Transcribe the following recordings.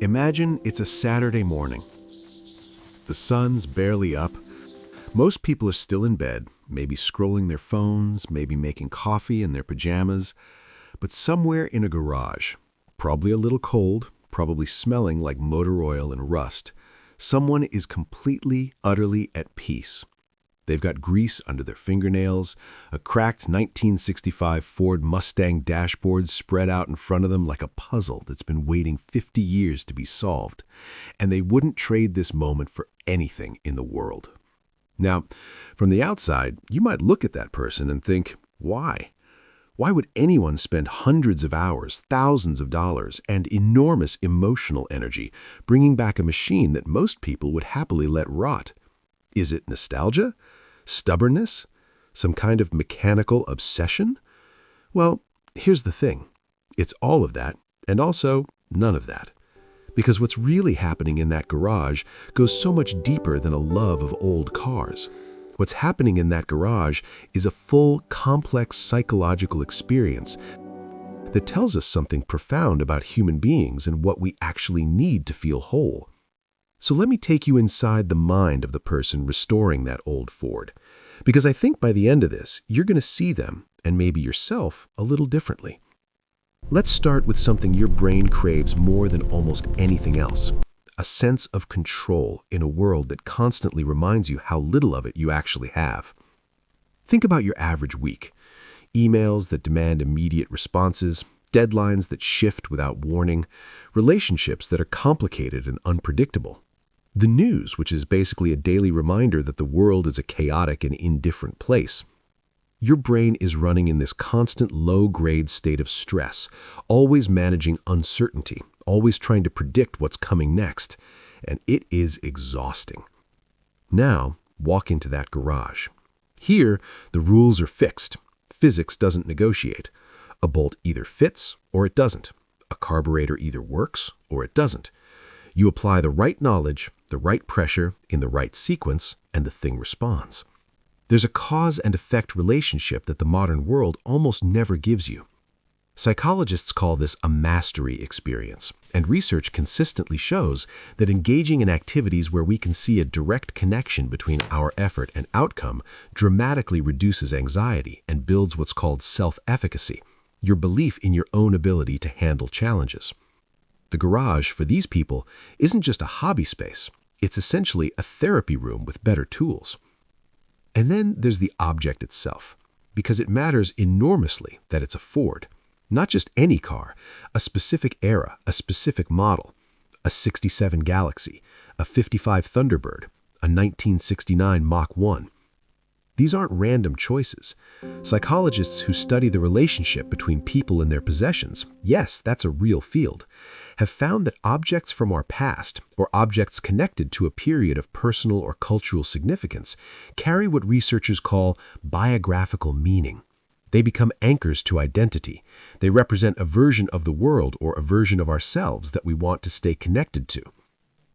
Imagine it's a Saturday morning. The sun's barely up. Most people are still in bed, maybe scrolling their phones, maybe making coffee in their pajamas. But somewhere in a garage, probably a little cold, probably smelling like motor oil and rust, someone is completely, utterly at peace. They've got grease under their fingernails, a cracked 1965 Ford Mustang dashboard spread out in front of them like a puzzle that's been waiting 50 years to be solved, and they wouldn't trade this moment for anything in the world. Now, from the outside, you might look at that person and think, why? Why would anyone spend hundreds of hours, thousands of dollars, and enormous emotional energy bringing back a machine that most people would happily let rot? Is it nostalgia? Stubbornness? Some kind of mechanical obsession? Well, here's the thing. It's all of that, and also none of that. Because what's really happening in that garage goes so much deeper than a love of old cars. What's happening in that garage is a full, complex psychological experience that tells us something profound about human beings and what we actually need to feel whole. So let me take you inside the mind of the person restoring that old Ford, because I think by the end of this, you're going to see them, and maybe yourself, a little differently. Let's start with something your brain craves more than almost anything else, a sense of control in a world that constantly reminds you how little of it you actually have. Think about your average week. Emails that demand immediate responses, deadlines that shift without warning, relationships that are complicated and unpredictable. The news, which is basically a daily reminder that the world is a chaotic and indifferent place. Your brain is running in this constant low-grade state of stress, always managing uncertainty, always trying to predict what's coming next, and it is exhausting. Now, walk into that garage. Here, the rules are fixed. Physics doesn't negotiate. A bolt either fits or it doesn't. A carburetor either works or it doesn't. You apply the right knowledge, the right pressure, in the right sequence, and the thing responds. There's a cause and effect relationship that the modern world almost never gives you. Psychologists call this a mastery experience, and research consistently shows that engaging in activities where we can see a direct connection between our effort and outcome dramatically reduces anxiety and builds what's called self-efficacy, your belief in your own ability to handle challenges. The garage, for these people, isn't just a hobby space. It's essentially a therapy room with better tools. And then there's the object itself, because it matters enormously that it's a Ford. Not just any car, a specific era, a specific model, a 67 Galaxy, a 55 Thunderbird, a 1969 Mach 1. These aren't random choices. Psychologists who study the relationship between people and their possessions, yes, that's a real field, have found that objects from our past, or objects connected to a period of personal or cultural significance, carry what researchers call biographical meaning. They become anchors to identity. They represent a version of the world or a version of ourselves that we want to stay connected to.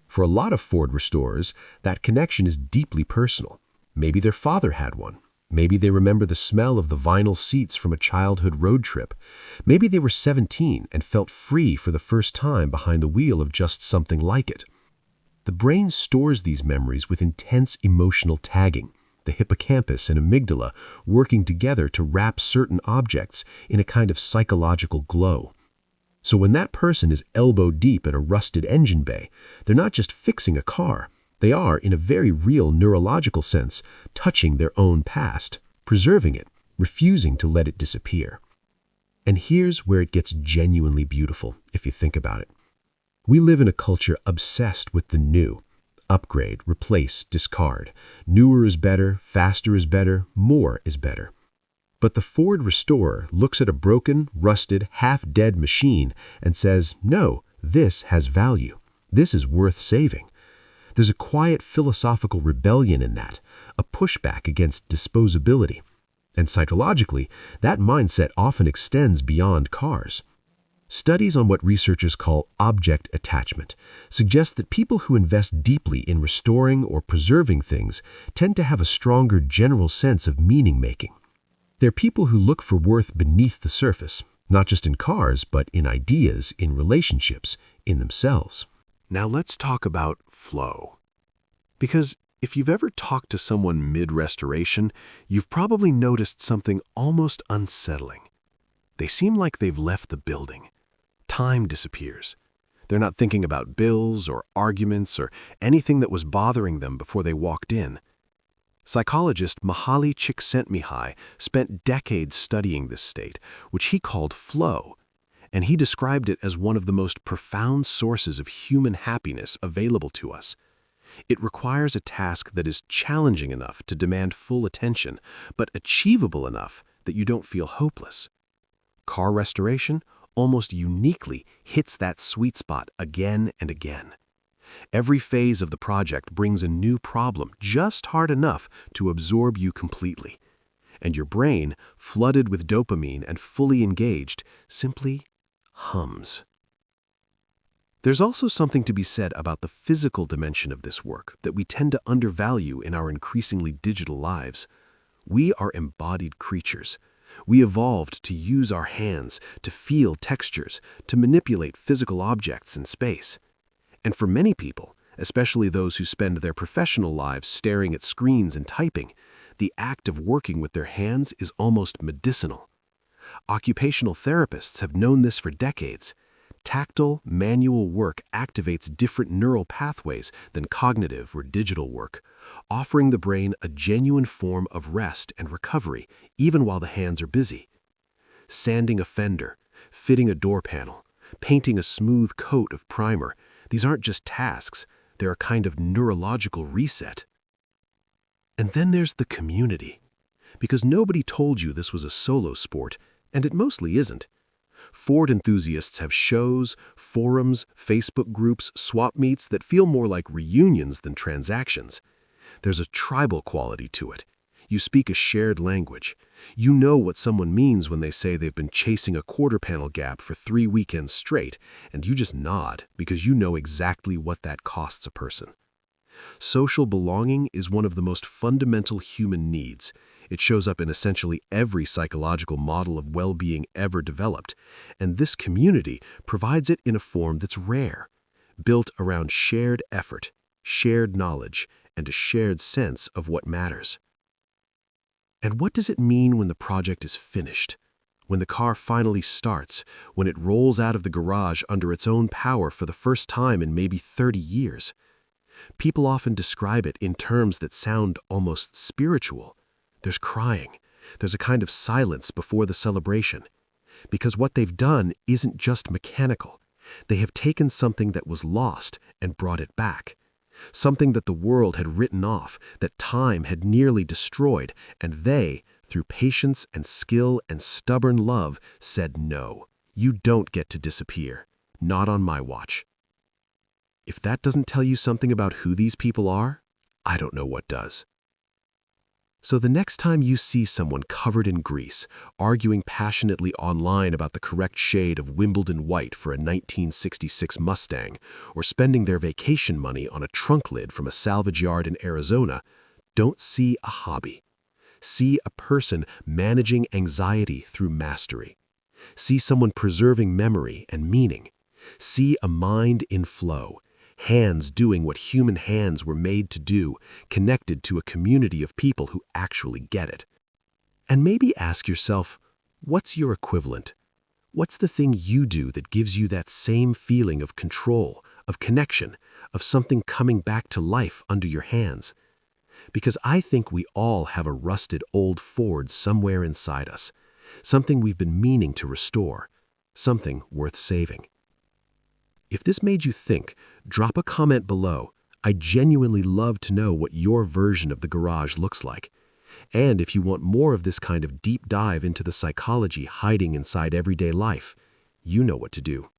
For a lot of Ford restorers, that connection is deeply personal. Maybe their father had one. Maybe they remember the smell of the vinyl seats from a childhood road trip. Maybe they were 17 and felt free for the first time behind the wheel of just something like it. The brain stores these memories with intense emotional tagging, the hippocampus and amygdala working together to wrap certain objects in a kind of psychological glow. So when that person is elbow deep in a rusted engine bay, they're not just fixing a car. They are, in a very real neurological sense, touching their own past, preserving it, refusing to let it disappear. And here's where it gets genuinely beautiful, if you think about it. We live in a culture obsessed with the new. Upgrade, replace, discard. Newer is better, faster is better, more is better. But the Ford restorer looks at a broken, rusted, half-dead machine and says, no, this has value. This is worth saving. There's a quiet philosophical rebellion in that, a pushback against disposability. And psychologically, that mindset often extends beyond cars. Studies on what researchers call object attachment suggest that people who invest deeply in restoring or preserving things tend to have a stronger general sense of meaning-making. They're people who look for worth beneath the surface, not just in cars, but in ideas, in relationships, in themselves. Now let's talk about flow. Because if you've ever talked to someone mid-restoration, you've probably noticed something almost unsettling. They seem like they've left the building. Time disappears. They're not thinking about bills or arguments or anything that was bothering them before they walked in. Psychologist Mihaly Csikszentmihalyi spent decades studying this state, which he called flow, and he described it as one of the most profound sources of human happiness available to us. It requires a task that is challenging enough to demand full attention, but achievable enough that you don't feel hopeless. Car restoration almost uniquely hits that sweet spot again and again. Every phase of the project brings a new problem just hard enough to absorb you completely. And your brain, flooded with dopamine and fully engaged, simply hums. There's also something to be said about the physical dimension of this work that we tend to undervalue in our increasingly digital lives. We are embodied creatures. We evolved to use our hands, to feel textures, to manipulate physical objects in space. And for many people, especially those who spend their professional lives staring at screens and typing, the act of working with their hands is almost medicinal. Occupational therapists have known this for decades. Tactile, manual work activates different neural pathways than cognitive or digital work, offering the brain a genuine form of rest and recovery, even while the hands are busy. Sanding a fender, fitting a door panel, painting a smooth coat of primer, these aren't just tasks, they're a kind of neurological reset. And then there's the community. Because nobody told you this was a solo sport, and it mostly isn't. Ford enthusiasts have shows, forums, Facebook groups, swap meets that feel more like reunions than transactions. There's a tribal quality to it. You speak a shared language. You know what someone means when they say they've been chasing a quarter panel gap for 3 weekends straight, and you just nod because you know exactly what that costs a person. Social belonging is one of the most fundamental human needs. It shows up in essentially every psychological model of well-being ever developed, and this community provides it in a form that's rare, built around shared effort, shared knowledge, and a shared sense of what matters. And what does it mean when the project is finished? When the car finally starts, when it rolls out of the garage under its own power for the first time in maybe 30 years? People often describe it in terms that sound almost spiritual. There's crying. There's a kind of silence before the celebration. Because what they've done isn't just mechanical. They have taken something that was lost and brought it back. Something that the world had written off, that time had nearly destroyed, and they, through patience and skill and stubborn love, said no. You don't get to disappear. Not on my watch. If that doesn't tell you something about who these people are, I don't know what does. So the next time you see someone covered in grease, arguing passionately online about the correct shade of Wimbledon white for a 1966 Mustang, or spending their vacation money on a trunk lid from a salvage yard in Arizona, don't see a hobby. See a person managing anxiety through mastery. See someone preserving memory and meaning. See a mind in flow. Hands doing what human hands were made to do, connected to a community of people who actually get it. And maybe ask yourself, what's your equivalent? What's the thing you do that gives you that same feeling of control, of connection, of something coming back to life under your hands? Because I think we all have a rusted old Ford somewhere inside us, something we've been meaning to restore, something worth saving. If this made you think, drop a comment below. I genuinely love to know what your version of the garage looks like. And if you want more of this kind of deep dive into the psychology hiding inside everyday life, you know what to do.